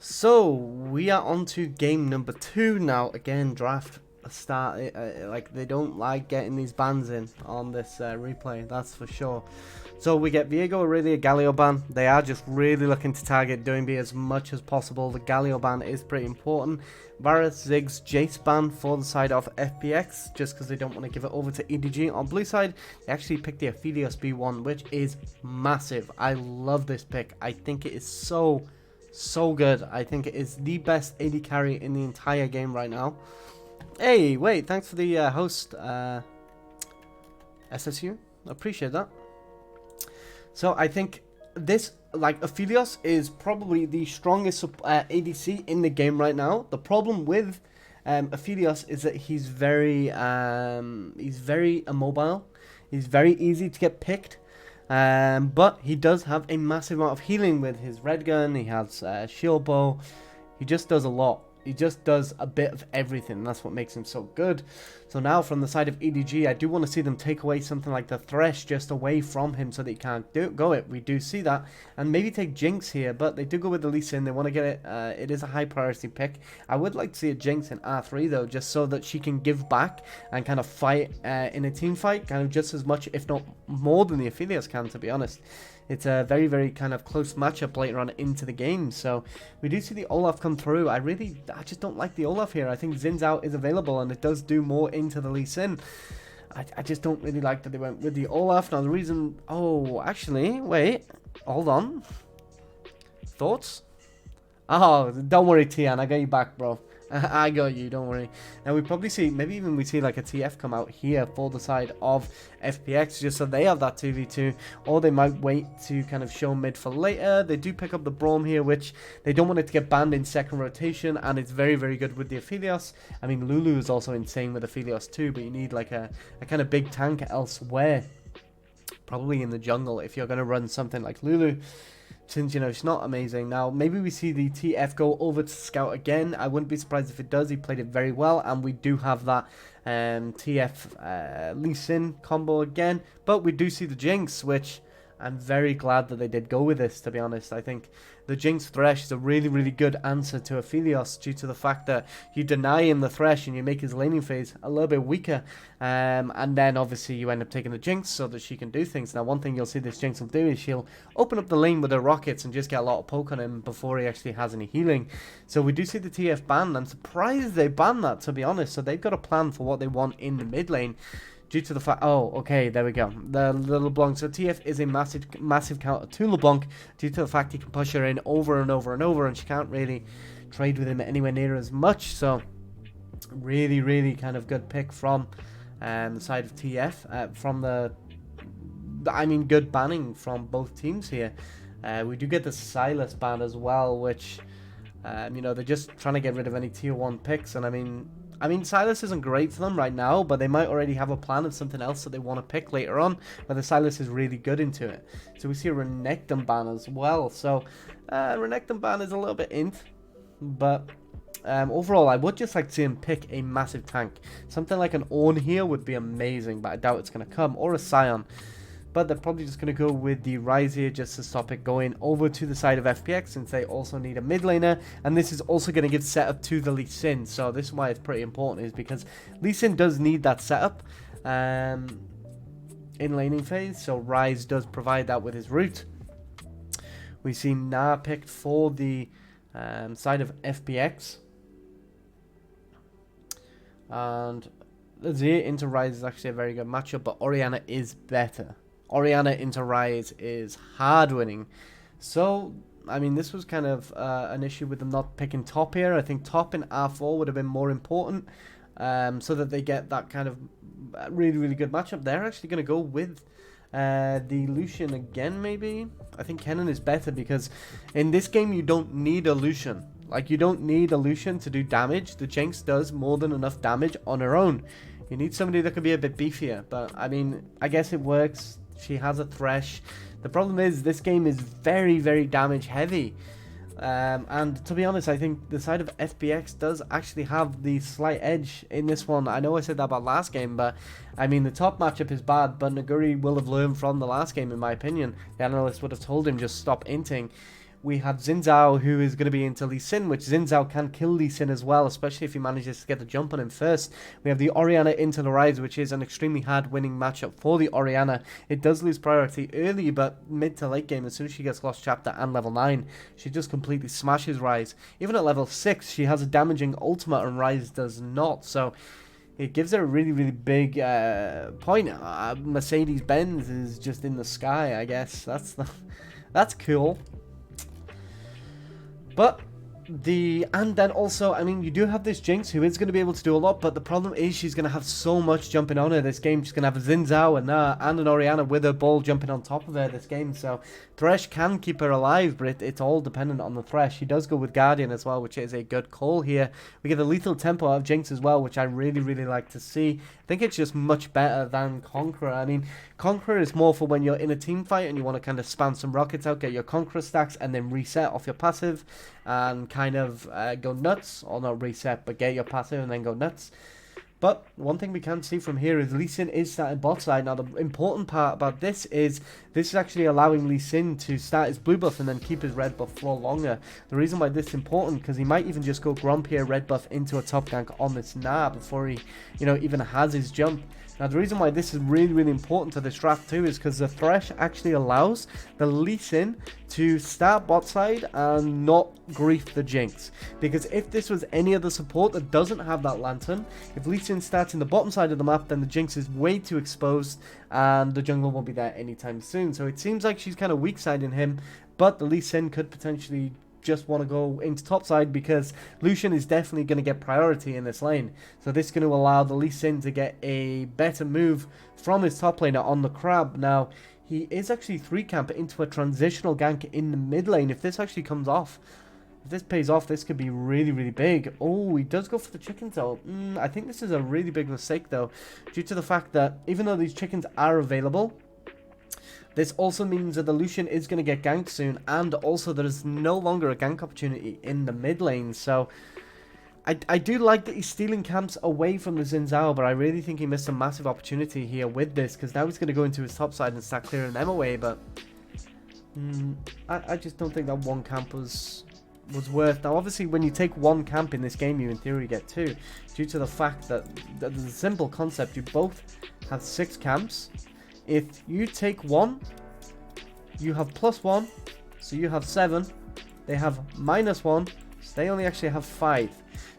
So we are on to game number 2 now. Again, draft start. Like they don't like getting these bans in on this replay, that's for sure. So we get Viego Aurelia Galio ban. They are just really looking to target Doinby as much as possible. The Galio ban is pretty important. Varus, Ziggs, Jace ban for the side of FPX, just because they don't want to give it over to EDG. On blue side, they actually picked the Aphelios B1, which is massive. I love this pick. I think it is so good. I think it is the best AD carry in the entire game right now. Hey, wait, thanks for the host, SSU. Appreciate that. So I think this, like, Aphelios is probably the strongest ADC in the game right now. The problem with Aphelios is that he's very immobile. He's very easy to get picked. But he does have a massive amount of healing with his red gun. He has shield bow. He just does a lot. He just does a bit of everything. That's what makes him so good. So now from the side of EDG, I do want to see them take away something like the Thresh just away from him so that he can't go it. We do see that. And maybe take Jinx here, but they do go with the Lee Sin. They want to get it. It is a high priority pick. I would like to see a Jinx in R3 though, just so that she can give back and kind of fight in a team fight, kind of just as much, if not more than the Aphelios can, to be honest. It's a very, very kind of close matchup later on into the game. So we do see the Olaf come through. I just don't like the Olaf here. I think Zin's out is available and it does do more into the Lee Sin. I just don't really like that they went with the Olaf. Now the reason... Oh, actually, wait. Hold on. Thoughts? Oh, don't worry, Tian. I got you back, bro. I got you, don't worry. Now we probably see, maybe even we see like a TF come out here for the side of FPX, just so they have that 2v2, or they might wait to kind of show mid for later. They do pick up the Braum here, which they don't want it to get banned in second rotation, and it's very, very good with the Aphelios. I mean, Lulu is also insane with Aphelios too, but you need like a kind of big tank elsewhere. Probably in the jungle if you're going to run something like Lulu. Since, you know, it's not amazing. Now, maybe we see the TF go over to Scout again. I wouldn't be surprised if it does. He played it very well. And we do have that TF Lee Sin combo again. But we do see the Jinx, which I'm very glad that they did go with this, to be honest. I think the Jinx Thresh is a really, really good answer to Aphelios due to the fact that you deny him the Thresh and you make his laning phase a little bit weaker. And then, obviously, you end up taking the Jinx so that she can do things. Now, one thing you'll see this Jinx will do is she'll open up the lane with her rockets and just get a lot of poke on him before he actually has any healing. So we do see the TF ban. I'm surprised they banned that, to be honest. So they've got a plan for what they want in the mid lane. Due to the fact, oh, okay, there we go. The LeBlanc. So TF is a massive counter to LeBlanc due to the fact he can push her in over and over and over, and she can't really trade with him anywhere near as much. So really, really kind of good pick from the side of TF. Good banning from both teams here. We do get the Silas ban as well, which, you know, they're just trying to get rid of any tier 1 picks, and I mean, Silas isn't great for them right now, but they might already have a plan of something else that they want to pick later on, where the Silas is really good into it. So we see a Renekton ban as well. So Renekton ban is a little bit int, but overall, I would just like to see him pick a massive tank. Something like an Ornn here would be amazing, but I doubt it's going to come, or a Sion. But they're probably just going to go with the Rise here just to stop it going over to the side of FPX, since they also need a mid laner. And this is also going to give setup to the Lee Sin. So this is why it's pretty important, is because Lee Sin does need that setup in laning phase. So Rise does provide that with his root. We see Na picked for the side of FPX. And Azir into Rise is actually a very good matchup, but Orianna is better. Orianna into Rise is hard winning. So, I mean, this was kind of an issue with them not picking top here. I think top in R4 would have been more important, so that they get that kind of really, really good matchup. They're actually going to go with the Lucian again, maybe. I think Kennen is better because in this game you don't need a Lucian. Like, you don't need a Lucian to do damage. The Jinx does more than enough damage on her own. You need somebody that can be a bit beefier, but I mean, I guess it works. She has a Thresh. The problem is this game is very, very damage heavy. And to be honest, I think the side of FPX does actually have the slight edge in this one. I know I said that about last game, but I mean, the top matchup is bad, but Naguri will have learned from the last game, in my opinion. The analyst would have told him just stop inting. we have Xin Zhao, who is going to be into Lee Sin, which Xin Zhao can kill Lee Sin as well, especially if he manages to get the jump on him first. We have the Orianna into the Ryze, which is an extremely hard winning matchup for the Orianna. It does lose priority early, but mid to late game, as soon as she gets Lost Chapter and level 9, she just completely smashes Ryze. Even at level 6, she has a damaging ultimate and Ryze does not, so it gives her a really, really big point. Mercedes-Benz is just in the sky, I guess. That's cool. But and then also, I mean, you do have this Jinx who is going to be able to do a lot, but the problem is she's going to have so much jumping on her this game. She's going to have a Xin Zhao and an Orianna with her ball jumping on top of her this game, so Thresh can keep her alive, but it's all dependent on the Thresh. She does go with Guardian as well, which is a good call here. We get the lethal tempo out of Jinx as well, which I really, really like to see. I think it's just much better than Conqueror. I mean, Conqueror is more for when you're in a team fight and you want to kind of spam some rockets out, get your Conqueror stacks, and then reset off your passive and kind of go nuts, or not reset, but get your passive and then go nuts. But one thing we can see from here is Lee Sin is starting bot side. Now, the important part about this is actually allowing Lee Sin to start his blue buff and then keep his red buff for longer. The reason why this is important, because he might even just go Grompier red buff into a top gank on this Gnar before he, even has his jump. Now, the reason why this is really, really important to this draft too is because the Thresh actually allows the Lee Sin to start bot side and not grief the Jinx. Because if this was any other support that doesn't have that Lantern, if Lee Sin starts in the bottom side of the map, then the Jinx is way too exposed and the jungle won't be there anytime soon. So it seems like she's kind of weak siding him, but the Lee Sin could potentially just want to go into top side because Lucian is definitely going to get priority in this lane. So this is going to allow the Lee Sin to get a better move from his top laner on the Crab. Now, he is actually 3-camp into a transitional gank in the mid lane. If this actually comes off, if this pays off, this could be really, really big. Oh, he does go for the chicken tail. I think this is a really big mistake though, due to the fact that even though these chickens are available, this also means that the Lucian is going to get ganked soon, and also there is no longer a gank opportunity in the mid lane. So I do like that he's stealing camps away from the Xin Zhao, but I really think he missed a massive opportunity here with this, because now he's going to go into his top side and start clearing them away. But I just don't think that one camp was worth. Now, obviously, when you take one camp in this game, you in theory get two, due to the fact that there's a simple concept. You both have 6 camps. If you take one, you have +1, so you have 7. They have -1, so they only actually have 5.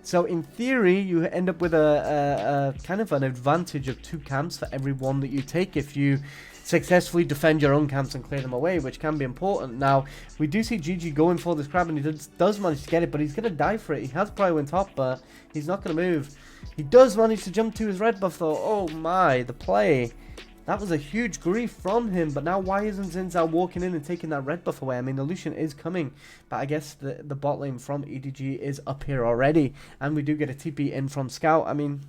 So in theory, you end up with a kind of an advantage of 2 camps for every one that you take if you successfully defend your own camps and clear them away, which can be important. Now, we do see GG going for this Crab, and he does manage to get it, but he's going to die for it. He has Prio in top, but he's not going to move. He does manage to jump to his red buff, though. Oh my, the play. That was a huge grief from him, but now why isn't Xin Zhao walking in and taking that red buff away? I mean, the Lucian is coming, but I guess the bot lane from EDG is up here already, and we do get a TP in from Scout. I mean,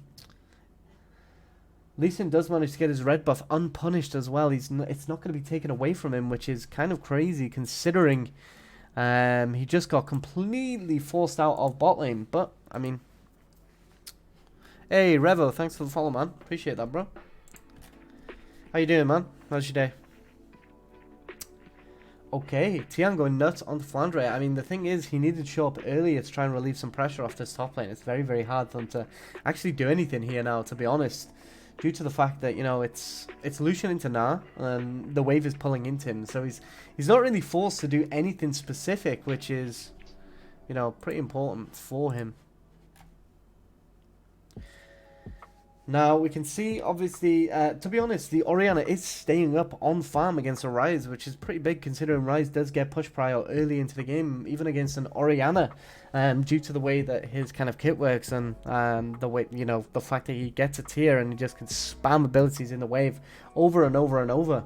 Lee Sin does manage to get his red buff unpunished as well. It's not going to be taken away from him, which is kind of crazy considering he just got completely forced out of bot lane. But, I mean, hey, Revo, thanks for the follow, man. Appreciate that, bro. How you doing, man? How's your day? Okay, Tian going nuts on the Flandre. I mean, the thing is, he needed to show up earlier to try and relieve some pressure off this top lane. It's very, very hard for him to actually do anything here now, to be honest. Due to the fact that, it's Lucian into Gnar, and the wave is pulling into him. So he's not really forced to do anything specific, which is, pretty important for him. Now, we can see, obviously, to be honest, the Orianna is staying up on farm against a Ryze, which is pretty big considering Ryze does get push prio early into the game, even against an Orianna, due to the way that his kind of kit works and the way, the fact that he gets a tier and he just can spam abilities in the wave over and over and over.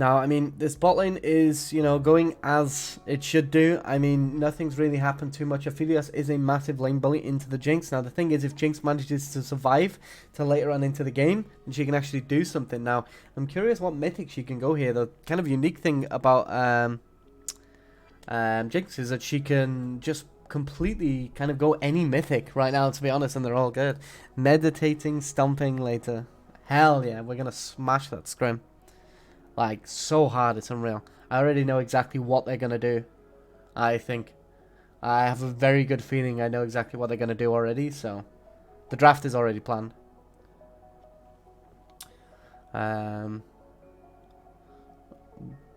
Now, I mean, this bot lane is, going as it should do. I mean, nothing's really happened too much. Aphelios is a massive lane bully into the Jinx. Now, the thing is, if Jinx manages to survive till later on into the game, then she can actually do something. Now, I'm curious what mythic she can go here. The kind of unique thing about Jinx is that she can just completely kind of go any mythic right now, to be honest, and they're all good. Meditating, stomping later. Hell yeah, we're gonna smash that scrim. Like, so hard, it's unreal. I already know exactly what they're gonna do, I think. I have a very good feeling I know exactly what they're gonna do already, so... The draft is already planned.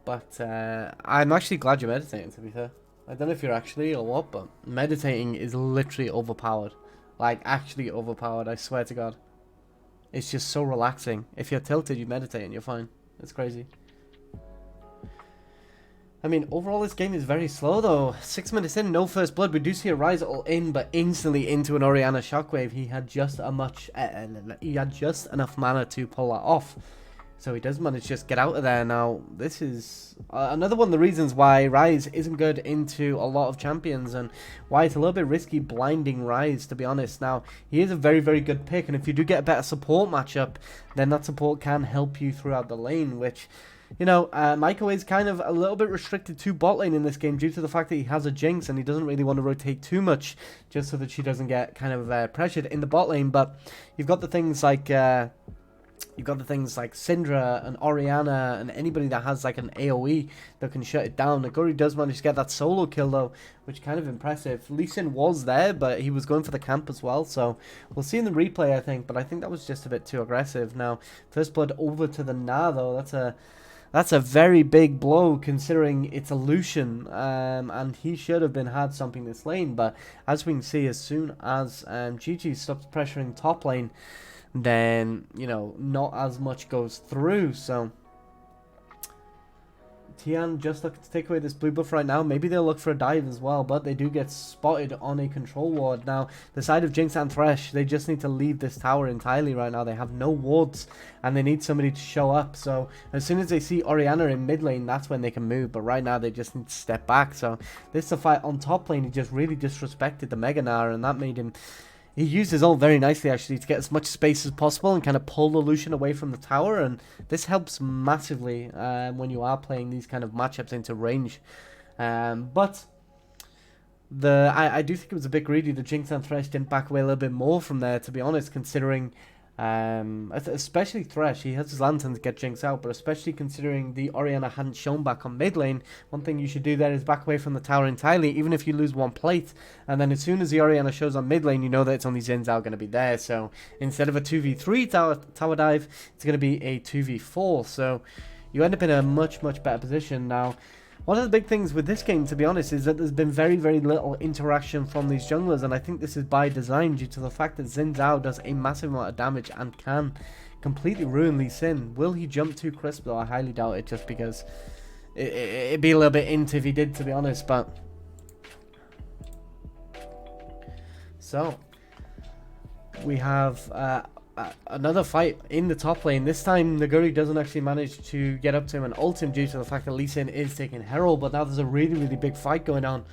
But I'm actually glad you're meditating, to be fair. I don't know if you're actually or what, but meditating is literally overpowered. Like, actually overpowered, I swear to God. It's just so relaxing. If you're tilted, you meditate and you're fine. It's crazy. I mean, overall this game is very slow though. 6 minutes in, no first blood. We do see a Rise all in, but instantly into an Orianna Shockwave. He had just enough mana to pull that off. So he does manage to just get out of there. Now, this is another one of the reasons why Rise isn't good into a lot of champions and why it's a little bit risky blinding Rise, to be honest. Now, he is a very, very good pick, and if you do get a better support matchup, then that support can help you throughout the lane, which... You know, Maiko is kind of a little bit restricted to bot lane in this game due to the fact that he has a Jinx and he doesn't really want to rotate too much just so that she doesn't get kind of pressured in the bot lane. But you've got the things like Syndra and Orianna and anybody that has like an AoE that can shut it down. Naguri does manage to get that solo kill though, which is kind of impressive. Lee Sin was there, but he was going for the camp as well, so we'll see in the replay, I think. But I think that was just a bit too aggressive. Now, first blood over to the Na though. That's a very big blow considering it's a Lucian, and he should have had something this lane. But as we can see, as soon as GG stops pressuring top lane, then, you know, not as much goes through. So Tian just looking to take away this blue buff right now. Maybe they'll look for a dive as well, but they do get spotted on a control ward. Now, the side of Jinx and Thresh, they just need to leave this tower entirely right now. They have no wards, and they need somebody to show up. So, as soon as they see Orianna in mid lane, that's when they can move. But right now, they just need to step back. So, this is a fight on top lane. He just really disrespected the Mega Gnar, and that made him... He used his ult very nicely, actually, to get as much space as possible and kind of pull the Lucian away from the tower. And this helps massively when you are playing these kind of matchups into range. But I do think it was a bit greedy. The Jinx and Thresh didn't back away a little bit more from there, to be honest, considering... especially Thresh, he has his lantern to get Jinx out, but especially considering the Orianna hadn't shown back on mid lane, one thing you should do there is back away from the tower entirely, even if you lose one plate, and then as soon as the Orianna shows on mid lane, you know that it's only Xin Zhao going to be there. So instead of a 2v3 tower dive, it's going to be a 2v4, so you end up in a much, much better position. Now, one of the big things with this game, to be honest, is that there's been very, very little interaction from these junglers, and I think this is by design due to the fact that Xin Zhao does a massive amount of damage and can completely ruin Lee Sin. Will he jump too crisp though? I highly doubt it, just because it'd be a little bit int if he did, to be honest. But so we have another fight in the top lane. This time Naguri doesn't actually manage to get up to him and ult him due to the fact that Lee Sin is taking Herald, but now there's a really, really big fight going on.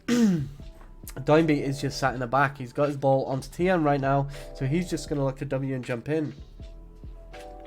Doinby is just sat in the back. He's got his ball onto Tian right now, so he's just going to look to W and jump in.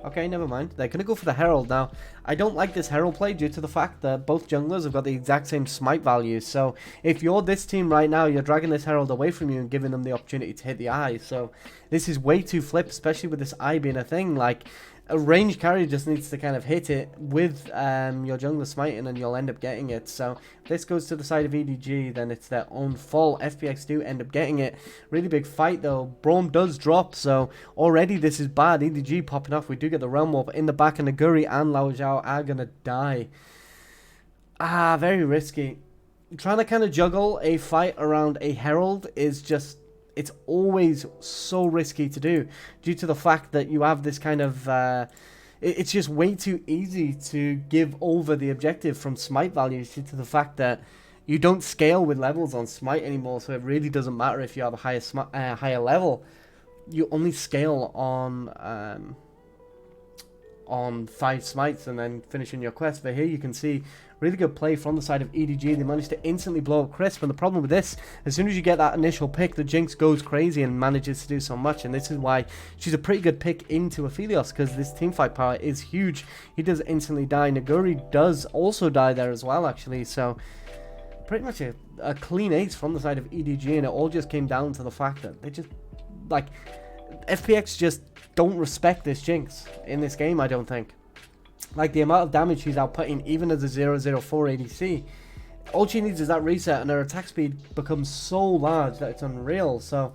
Okay, never mind. They're going to go for the Herald now. I don't like this Herald play due to the fact that both junglers have got the exact same smite values. So if you're this team right now, you're dragging this Herald away from you and giving them the opportunity to hit the eye. So this is way too flip, especially with this eye being a thing. Like, a range carry just needs to kind of hit it with your jungler smiting and you'll end up getting it. So if this goes to the side of EDG, then it's their own fault. FPX do end up getting it. Really big fight though. Braum does drop, so already this is bad. EDG popping off. We do get the Realm Warp in the back, and Naguri and Lao Zhao are going to die. Very risky. Trying to kind of juggle a fight around a Herald is just... It's always so risky to do due to the fact that you have this kind of... it's just way too easy to give over the objective from smite values due to the fact that you don't scale with levels on smite anymore, so it really doesn't matter if you have a higher level. You only scale on 5 smites and then finishing your quest. But here you can see really good play from the side of EDG. They managed to instantly blow up Crisp, and the problem with this, as soon as you get that initial pick, the Jinx goes crazy and manages to do so much, and this is why she's a pretty good pick into Aphelios, because this teamfight power is huge. He does instantly die. Naguri does also die there as well, actually, so pretty much a clean ace from the side of EDG, and it all just came down to the fact that they just, like, FPX just don't respect this Jinx in this game, I don't think. Like, the amount of damage she's outputting, even as a 004 ADC, all she needs is that reset, and her attack speed becomes so large that it's unreal. So,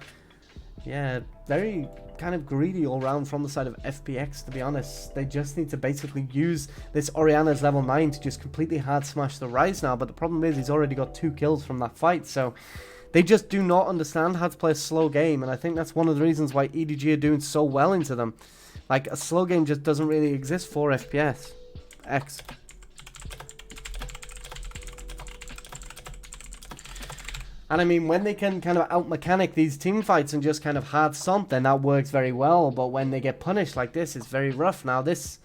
yeah, very kind of greedy all round from the side of FPX, to be honest. They just need to basically use this Orianna's level 9 to just completely hard smash the Ryze now, but the problem is he's already got 2 kills from that fight, so they just do not understand how to play a slow game, and I think that's one of the reasons why EDG are doing so well into them. Like, a slow game just doesn't really exist for FPS. X. And I mean, when they can kind of out-mechanic these team fights and just kind of hard stomp, then that works very well. But when they get punished like this, it's very rough. Now, this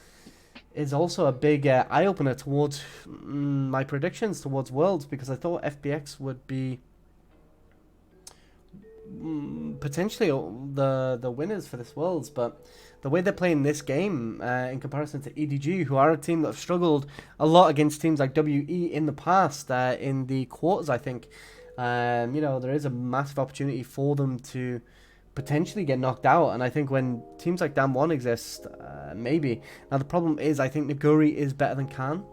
is also a big eye-opener towards my predictions towards Worlds, because I thought FPX would be potentially the winners for this Worlds. But the way they're playing this game in comparison to EDG, who are a team that have struggled a lot against teams like WE in the past, in the quarters, I think, you know, there is a massive opportunity for them to potentially get knocked out. And I think when teams like Damwon exist, maybe. Now, the problem is, I think Naguri is better than Khan.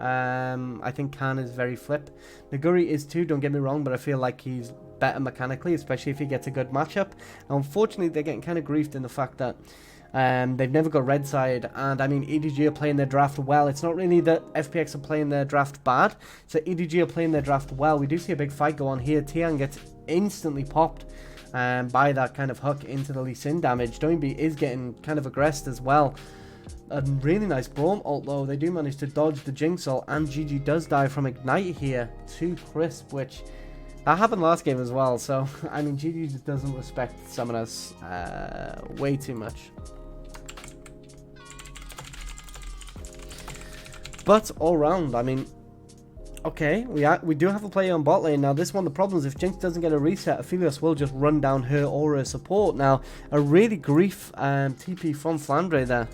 I think Khan is very flip. Naguri is too, don't get me wrong, but I feel like he's better mechanically, especially if he gets a good matchup. And unfortunately, they're getting kind of griefed in the fact that they've never got red side, and I mean, EDG are playing their draft well. It's not really that FPX are playing their draft bad, so EDG are playing their draft well. We do see a big fight go on here. Tian gets instantly popped by that kind of hook into the Lee Sin damage. Doinby is getting kind of aggressed as well. A really nice Braum ult though. They do manage to dodge the Jinx ult, and GG does die from Ignite here to Crisp, which that happened last game as well. So, I mean, GG just doesn't respect Summoners way too much. But all round, I mean, okay, we do have a player on bot lane. Now, this one, the problem is if Jinx doesn't get a reset, Aphelios will just run down her aura support. Now, a really grief TP from Flandre there.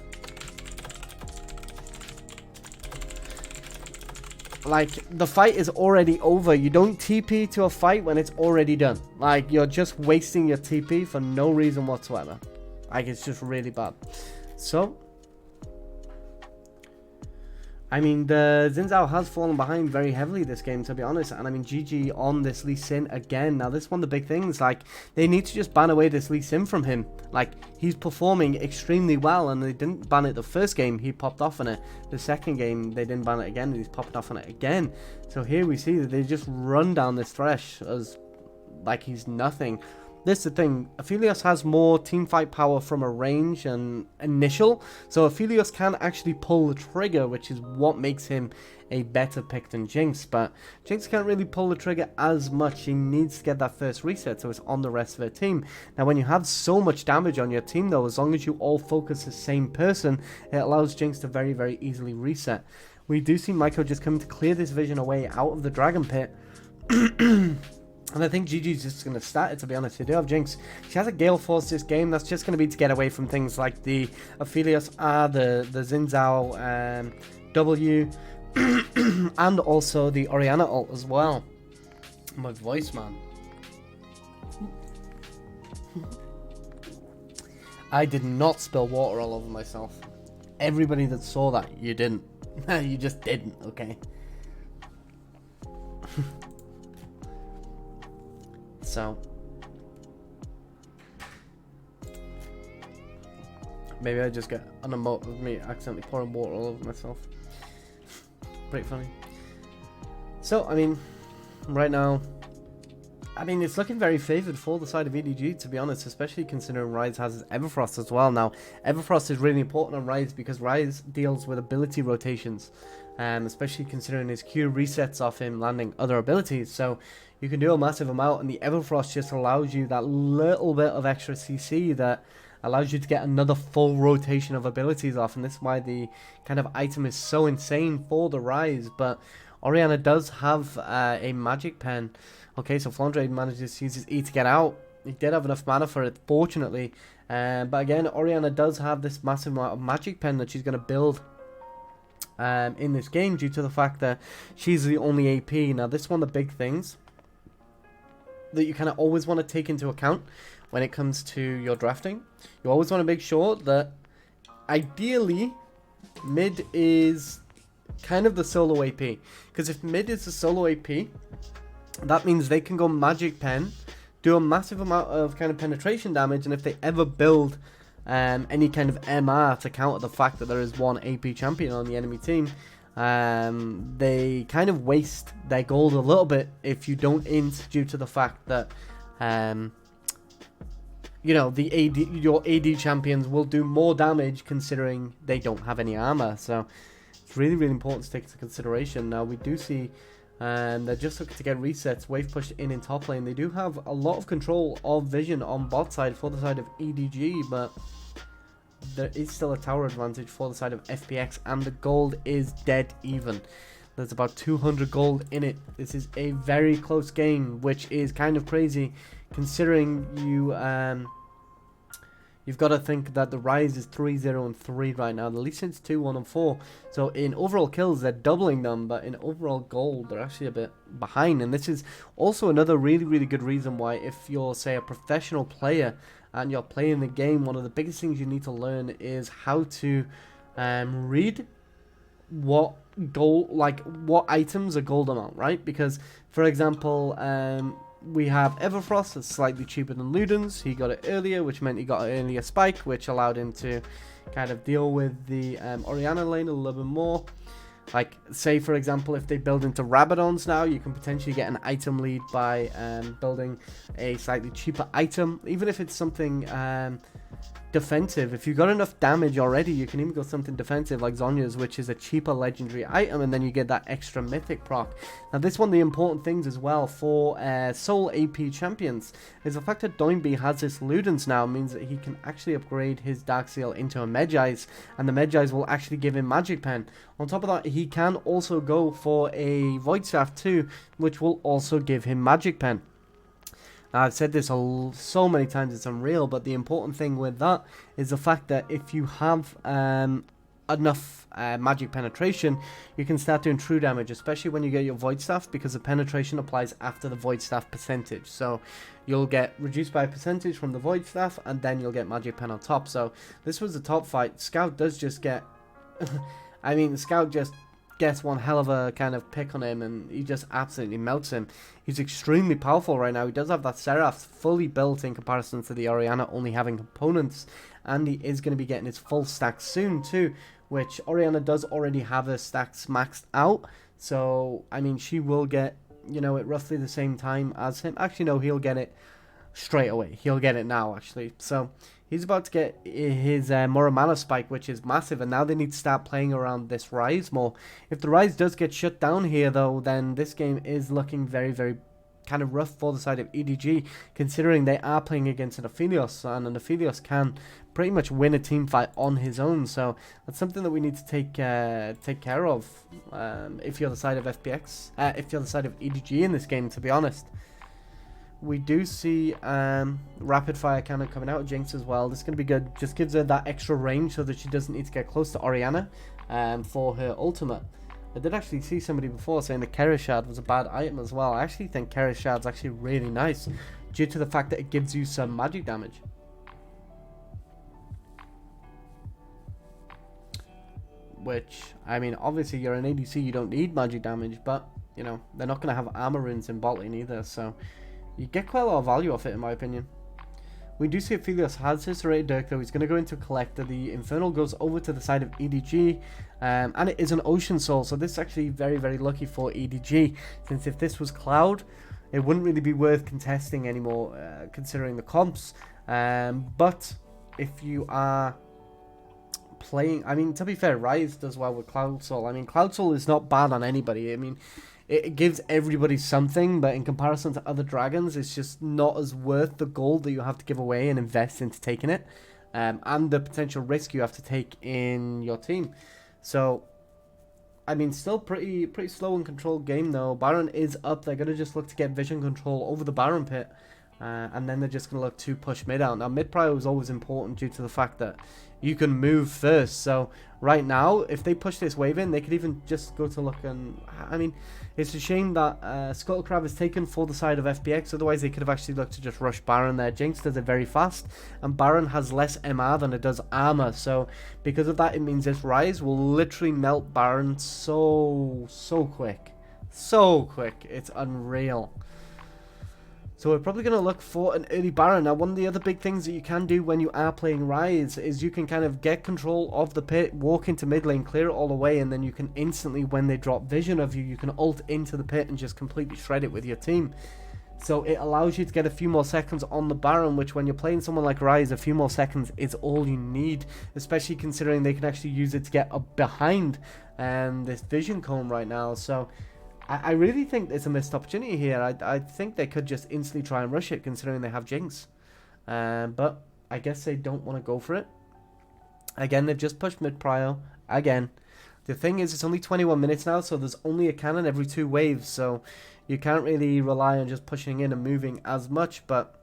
Like, the fight is already over. You don't TP to a fight when it's already done. Like, you're just wasting your TP for no reason whatsoever. Like, it's just really bad. So, I mean, the Xin Zhao has fallen behind very heavily this game, to be honest. And I mean, GG on this Lee Sin again. Now, this one of the big things, like, they need to just ban away this Lee Sin from him. Like, he's performing extremely well, and they didn't ban it the first game. He popped off on it. The second game, they didn't ban it again, and he's popped off on it again. So here we see that they just run down this Thresh as, like, he's nothing. This is the thing, Aphelios has more teamfight power from a range and initial, so Aphelios can actually pull the trigger, which is what makes him a better pick than Jinx, but Jinx can't really pull the trigger as much. She needs to get that first reset, so it's on the rest of her team. Now, when you have so much damage on your team, though, as long as you all focus the same person, it allows Jinx to very, very easily reset. We do see Maiko just coming to clear this vision away out of the Dragon Pit. And I think GG's just going to start it, to be honest. They do have Jinx. She has a Gale Force this game. That's just going to be to get away from things like the Aphelios R, the Xin Zhao W, and also the Orianna ult as well. My voice, man. I did not spill water all over myself. Everybody that saw that, you didn't. You just didn't, okay? So, maybe I just get an emote of me accidentally pouring water all over myself. Pretty funny. So, I mean, right now, I mean, it's looking very favoured for the side of EDG, to be honest, especially considering Ryze has his Everfrost as well. Now, Everfrost is really important on Ryze because Ryze deals with ability rotations, especially considering his Q resets off him landing other abilities. So, you can do a massive amount, and the Everfrost just allows you that little bit of extra CC that allows you to get another full rotation of abilities off, and this is why the kind of item is so insane for the Ryze. But Orianna does have a magic pen. Okay, so Flandre manages to use his E to get out. He did have enough mana for it, fortunately. But again, Orianna does have this massive amount of magic pen that she's going to build in this game due to the fact that she's the only AP. Now, this is one of the big things that you kind of always want to take into account when it comes to your drafting. You always want to make sure that ideally mid is kind of the solo AP, because if mid is the solo AP, that means they can go magic pen, do a massive amount of kind of penetration damage, and if they ever build any kind of MR to counter the fact that there is one AP champion on the enemy team, they kind of waste their gold a little bit if you don't int, due to the fact that you know, your AD champions will do more damage considering they don't have any armor. So it's really, really important to take into consideration. Now, we do see they're just looking to get resets. Wave pushed in top lane. They do have a lot of control of vision on bot side for the side of EDG, but there is still a tower advantage for the side of FPX, and the gold is dead even. There's about 200 gold in it. This is a very close game, which is kind of crazy considering you've got to think that the Rise is 3-0 and 3 right now. The Lee Sin's 2-1 and 4. So in overall kills, they're doubling them, but in overall gold, they're actually a bit behind. And this is also another really, really good reason why, if you're, say, a professional player and you're playing the game, one of the biggest things you need to learn is how to read what what items are gold amount, right? Because, for example, we have Everfrost, that's slightly cheaper than Luden's. He got it earlier, which meant he got an earlier spike, which allowed him to kind of deal with the Orianna lane a little bit more. Like, say, for example, if they build into Rabadons now, you can potentially get an item lead by building a slightly cheaper item. Even if it's something defensive, if you've got enough damage already, you can even go something defensive like Zhonya's, which is a cheaper legendary item, and then you get that extra mythic proc. Now, this one of the important things as well for sole AP champions is the fact that Doinby has this Ludens now, means that he can actually upgrade his Dark Seal into a Medjay's, and the Medjay's will actually give him Magic Pen. On top of that, he can also go for a Void Staff too, which will also give him Magic Pen. Now, I've said this so many times, it's unreal, but the important thing with that is the fact that if you have enough magic penetration, you can start doing true damage, especially when you get your Void Staff, because the penetration applies after the Void Staff percentage. So you'll get reduced by a percentage from the Void Staff, and then you'll get Magic Pen on top. So this was the top fight. Scout does just get... I mean, Scout just gets one hell of a kind of pick on him, and he just absolutely melts him. He's extremely powerful right now. He does have that Seraph fully built in comparison to the Orianna only having components, and he is going to be getting his full stack soon too, which Orianna does already have her stacks maxed out. So, I mean, she will get, you know, at roughly the same time as him. Actually, no, he'll get it straight away. He'll get it now, actually. So he's about to get his Moramana spike, which is massive, and now they need to start playing around this Rise more. If the Rise does get shut down here, though, then this game is looking very, very kind of rough for the side of EDG, considering they are playing against an Aphelios, and an Aphelios can pretty much win a team fight on his own. So that's something that we need to take care of if you're the side of FPX, if you're the side of EDG in this game, to be honest. We do see rapid fire kind of coming out of Jinx as well. This is going to be good. Just gives her that extra range so that she doesn't need to get close to Orianna for her ultimate. I did actually see somebody before saying that Keris Shard was a bad item as well. I actually think Keris Shard's actually really nice due to the fact that it gives you some magic damage. Which, I mean, obviously you're an ADC, you don't need magic damage, but, you know, they're not going to have armor runes in bot lane either, so you get quite a lot of value off it, in my opinion. We do see Aphelios has his Serrated Dirk, though. He's going to go into Collector. The Infernal goes over to the side of EDG, and it is an Ocean Soul, so this is actually very, very lucky for EDG, since if this was Cloud, it wouldn't really be worth contesting anymore, considering the comps. But if you are playing, I mean, to be fair, Rise does well with Cloud Soul. I mean, Cloud Soul is not bad on anybody. I mean, it gives everybody something, but in comparison to other dragons, it's just not as worth the gold that you have to give away and invest into taking it, and the potential risk you have to take in your team. So, I mean, still pretty slow and controlled game though. Baron is up. They're gonna just look to get vision control over the Baron pit, and then they're just gonna look to push mid out. Now, mid prio is always important due to the fact that you can move first. So right now, if they push this wave in, they could even just go to look. And I mean, it's a shame that Scuttlecrab is taken for the side of FPX. Otherwise, they could have actually looked to just rush Baron there. Jinx does it very fast, and Baron has less MR than it does armor. So because of that, it means this Rise will literally melt Baron so quick. So quick. It's unreal. So we're probably going to look for an early Baron. Now, one of the other big things that you can do when you are playing Rise is you can kind of get control of the pit, walk into mid lane, clear it all away, and then you can instantly, when they drop vision of you, you can ult into the pit and just completely shred it with your team. So it allows you to get a few more seconds on the Baron, which when you're playing someone like Rise, a few more seconds is all you need, especially considering they can actually use it to get up behind this vision cone right now. So I really think it's a missed opportunity here. I think they could just instantly try and rush it, considering they have Jinx. But I guess they don't want to go for it. Again, they've just pushed mid-prio. Again, the thing is, it's only 21 minutes now, so there's only a cannon every 2 waves. So you can't really rely on just pushing in and moving as much. But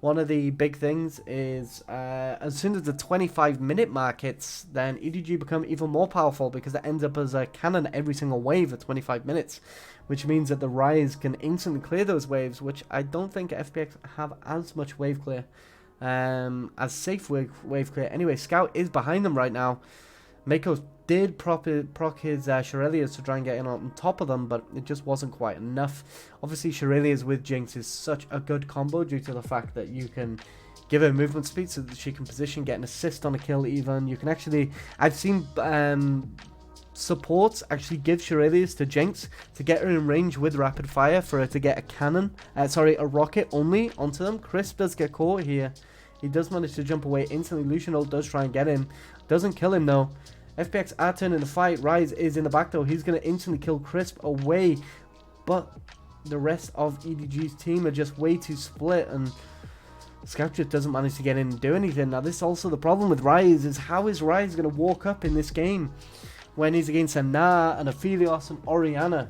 one of the big things is as soon as the 25-minute mark hits, then EDG become even more powerful because it ends up as a cannon every single wave at 25 minutes, which means that the Rise can instantly clear those waves, which I don't think FPX have as much wave clear, as safe wave clear. Anyway, Scout is behind them right now. Mako did proc his Shirelias to try and get in on top of them, but it just wasn't quite enough. Obviously, Shirelias with Jinx is such a good combo due to the fact that you can give her movement speed so that she can position, get an assist on a kill even. You can actually... I've seen supports actually give Shirelias to Jinx to get her in range with rapid fire for her to get a cannon, a rocket only onto them. Crisp does get caught here. He does manage to jump away instantly. Lucian ult does try and get him. Doesn't kill him though. FPX are turning the fight. Rise is in the back though. He's going to instantly kill Crisp away. But the rest of EDG's team are just way too split. And Scout just doesn't manage to get in and do anything. Now this is also the problem with Rise. Is how is Rise going to walk up in this game when he's against a Na and a Philios and Orianna?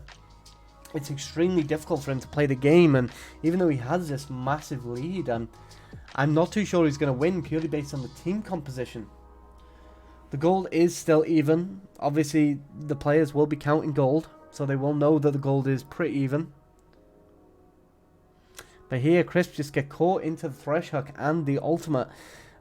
It's extremely difficult for him to play the game. And even though he has this massive lead, and I'm not too sure he's going to win purely based on the team composition. The gold is still even. Obviously, the players will be counting gold, so they will know that the gold is pretty even. But here, Crisp just get caught into the Thresh Hook and the ultimate.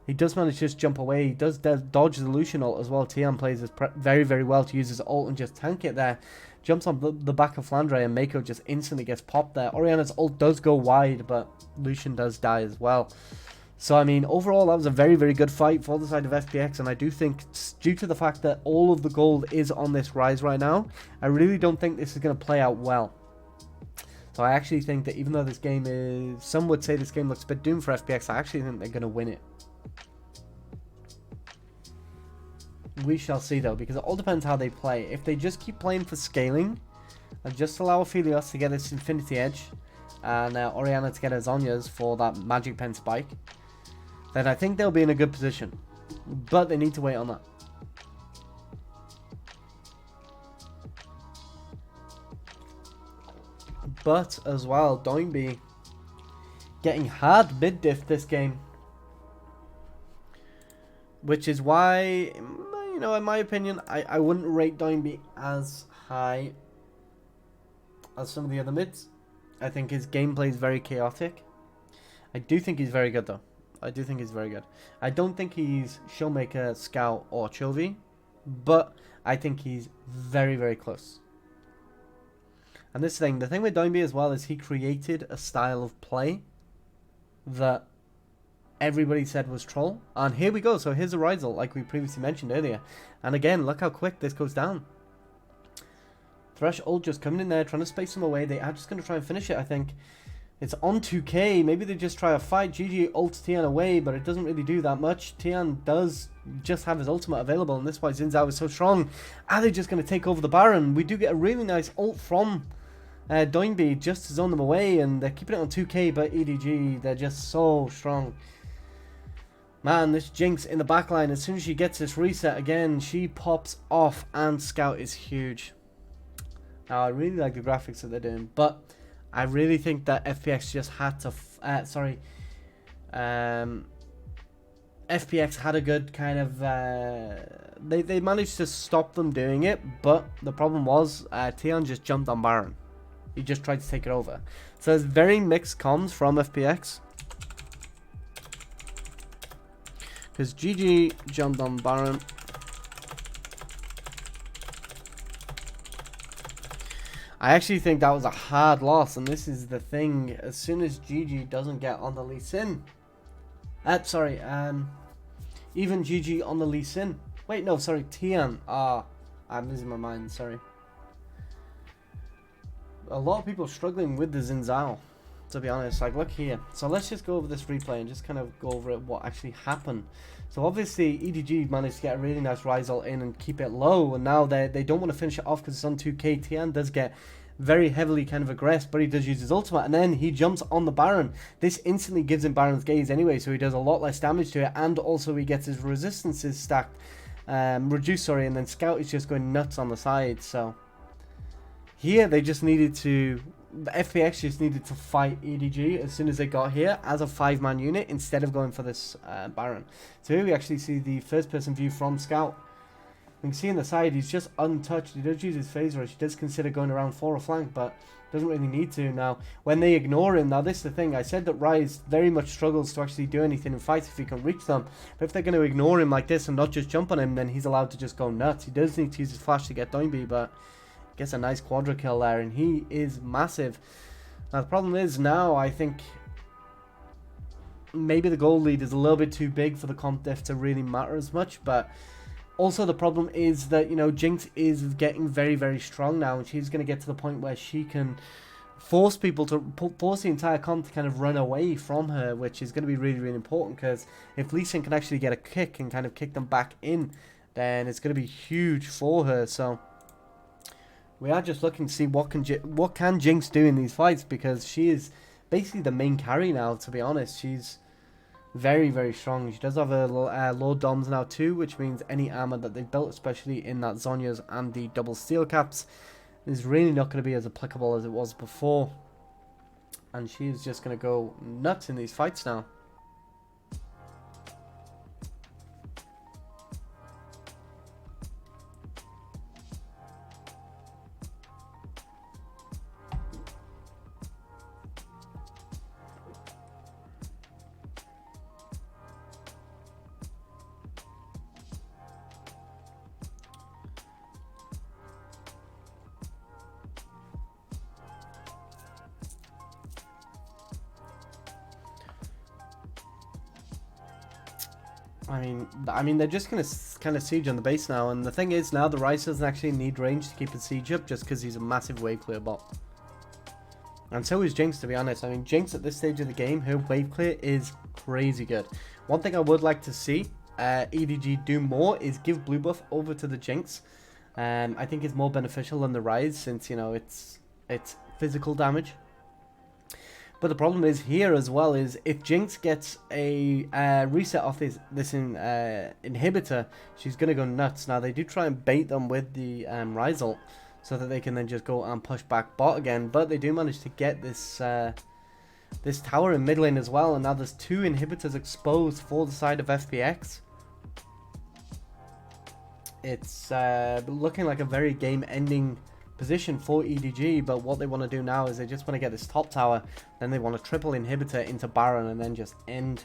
He does manage to just jump away. He does dodge the Lucian ult as well. Tian plays this very well to use his ult and just tank it there. Jumps on the back of Flandre and Mako just instantly gets popped there. Orianna's ult does go wide, but Lucian does die as well. So, I mean, overall, that was a very good fight for the side of FPX, and I do think, due to the fact that all of the gold is on this Rise right now, I really don't think this is going to play out well. So I actually think that even though this game is... Some would say this game looks a bit doomed for FPX, I actually think they're going to win it. We shall see, though, because it all depends how they play. If they just keep playing for scaling, and just allow Aphelios to get its Infinity Edge, and Orianna to get her Zhonya's for that Magic Pen Spike, then I think they'll be in a good position. But they need to wait on that. But as well, Doinby getting hard mid-diff this game. Which is why, you know, in my opinion, I wouldn't rate Doinby as high as some of the other mids. I think his gameplay is very chaotic. I do think he's very good though. I do think he's very good. I don't think he's Showmaker, Scout, or Chovy, but I think he's very close. And this thing, the thing with Doinby as well is he created a style of play that everybody said was troll. And here we go. So here's a Rizal, like we previously mentioned earlier. And again, look how quick this goes down. Thresh ult just coming in there, trying to space them away. They are just going to try and finish it, I think. It's on 2k. Maybe they just try a fight. GG ults Tian away, but it doesn't really do that much. Tian does just have his ultimate available, and this is why Xin Zhao is so strong. Are they just going to take over the Baron? We do get a really nice ult from Doinby just to zone them away, and they're keeping it on 2k, but EDG, they're just so strong. Man, this Jinx in the backline, as soon as she gets this reset again, she pops off, and Scout is huge. Now, I really like the graphics that they're doing, but I really think that FPX just had to... FPX had a good kind of they managed to stop them doing it, but the problem was Tian just jumped on Baron. He just tried to take it over. So there's very mixed comms from FPX. Because GG jumped on Baron. I actually think that was a hard loss, and this is the thing. As soon as GG doesn't get on the Lee Sin, even GG on the Lee Sin. Wait, no, sorry, Tian. I'm losing my mind. Sorry. A lot of people are struggling with the Xin Zhao, to be honest. Like, look here. So let's just go over this replay and just kind of go over it, what actually happened. So obviously EDG managed to get a really nice rise ult in and keep it low, and now they don't want to finish it off because it's on 2k. Tian does get very heavily kind of aggressed, but he does use his ultimate, and then he jumps on the Baron. This instantly gives him Baron's Gaze anyway, so he does a lot less damage to it, and also he gets his resistances stacked, reduced, sorry, and then Scout is just going nuts on the side. So here they just needed to, the FPX just needed to fight EDG as soon as they got here as a 5-man unit instead of going for this Baron. So here we actually see the first person view from Scout. You can see on the side he's just untouched. He does use his phase rush. He does consider going around for a flank, but doesn't really need to. Now when they ignore him, now this is the thing, I said that Ryze very much struggles to actually do anything in fights if he can reach them, but if they're going to ignore him like this and not just jump on him, then he's allowed to just go nuts. He does need to use his flash to get Doinby, but gets a nice quadra kill there, and he is massive. Now the problem is, now I think maybe the gold lead is a little bit too big for the comp diff to really matter as much, but also the problem is that, you know, Jinx is getting very, very strong now, and she's going to get to the point where she can force people to, force the entire comp to kind of run away from her, which is going to be really, really important, because if Lee Sin can actually get a kick and kind of kick them back in, then it's going to be huge for her. So we are just looking to see what can Jinx do in these fights, because she is basically the main carry now, to be honest. She's very, very strong. She does have a low doms now too, which means any armor that they've built, especially in that Zhonya's and the double steel caps, is really not going to be as applicable as it was before. And she is just going to go nuts in these fights now. I mean, they're just going to kind of siege on the base now, and the thing is, now the Ryze doesn't actually need range to keep his siege up, just because he's a massive wave clear bot. And so is Jinx, to be honest. I mean, Jinx at this stage of the game, her wave clear is crazy good. One thing I would like to see EDG do more is give blue buff over to the Jinx. I think it's more beneficial than the Ryze, since, you know, it's physical damage. But the problem is here as well is if Jinx gets a reset off this inhibitor, she's going to go nuts. Now they do try and bait them with the Ryze ult so that they can then just go and push back bot again. But they do manage to get this this tower in mid lane as well. And now there's 2 inhibitors exposed for the side of FPX. It's looking like a very game-ending position for EDG, but what they want to do now is they just want to get this top tower, then they want to triple inhibitor into Baron and then just end.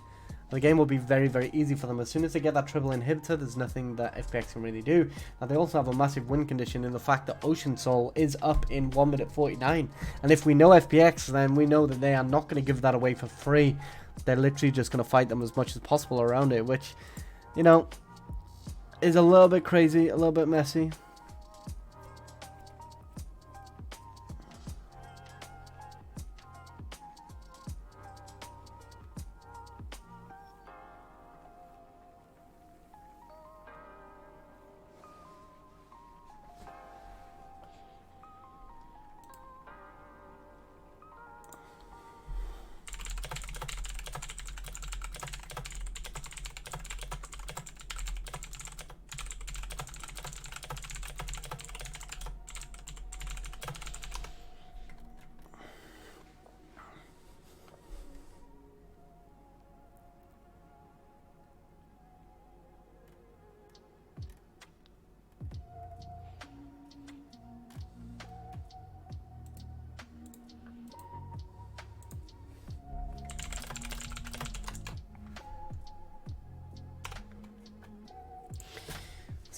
The game will be very, very easy for them. As soon as they get that triple inhibitor, there's nothing that FPX can really do. Now they also have a massive win condition in the fact that Ocean Soul is up in 1 minute 49, and if we know FPX, then we know that they are not going to give that away for free. They're literally just going to fight them as much as possible around it, which, you know, is a little bit crazy, a little bit messy.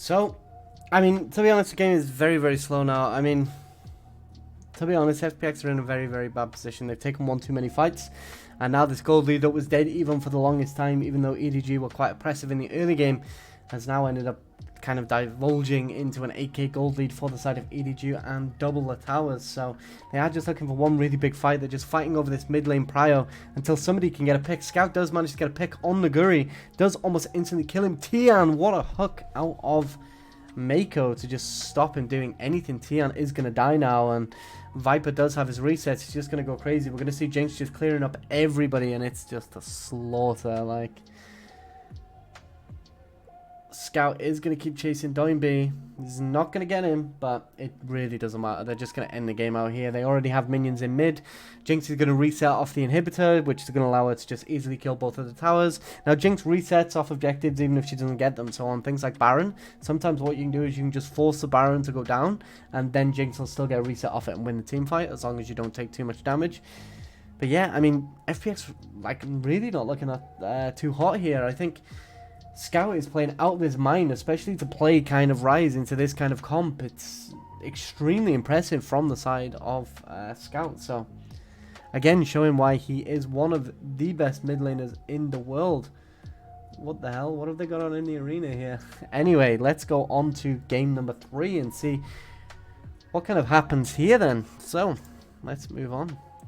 So, I mean, to be honest, the game is very, very slow now. I mean, to be honest, FPX are in a very, very bad position. They've taken one too many fights. And now this gold lead that was dead even for the longest time, even though EDG were quite oppressive in the early game, has now ended up kind of divulging into an 8k gold lead for the side of EDG and double the towers. So they are just looking for one really big fight. They're just fighting over this mid lane prio until somebody can get a pick. Scout does manage to get a pick on Naguri, does almost instantly kill him. Tian, what a hook out of Mako to just stop him doing anything. Tian is going to die now, and Viper does have his resets. He's just going to go crazy. We're going to see Jinx just clearing up everybody, and it's just a slaughter. Like, Scout is going to keep chasing Doinby. He's not going to get him, but it really doesn't matter. They're just going to end the game out here. They already have minions in mid. Jinx is going to reset off the inhibitor, which is going to allow her to just easily kill both of the towers. Now, Jinx resets off objectives even if she doesn't get them. So on things like Baron, sometimes what you can do is you can just force the Baron to go down, and then Jinx will still get a reset off it and win the team fight, as long as you don't take too much damage. But yeah, I mean, FPX, like, really not looking at too hot here. I think Scout is playing out of his mind, especially to play kind of Rise into this kind of comp. It's extremely impressive from the side of Scout. So, again, showing why he is one of the best mid laners in the world. What the hell? What have they got on in the arena here? Anyway, let's go on to game number 3 and see what kind of happens here then. So, let's move on.